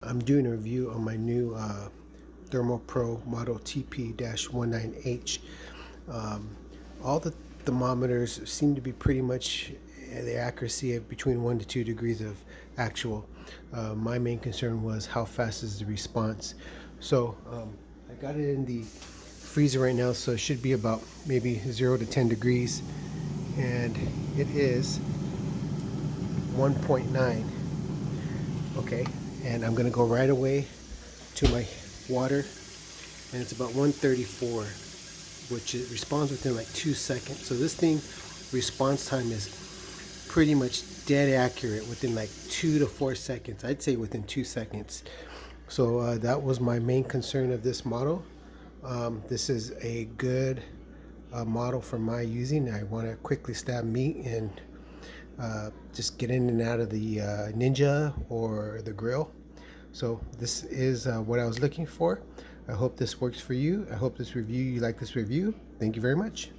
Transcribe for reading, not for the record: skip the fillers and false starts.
I'm doing a review on my new ThermoPro model TP-19H. Um, all the thermometers seem to be pretty much the accuracy of between 1 to 2 degrees of actual. My main concern was how fast is the response. So I got it in the freezer right now, so it should be about maybe 0 to 10 degrees, and it is 1.9. Okay, and I'm gonna go right away to my water, and it's about 134, which it responds within like 2 seconds. So this thing response time is pretty much dead accurate within like 2 to 4 seconds. I'd say within 2 seconds. So that was my main concern of this model. This is a good model for my using. I want to quickly stab meat and just get in and out of the Ninja or the grill. So this is what I was looking for. I hope this works for you. I hope this review, you like this review. Thank you very much.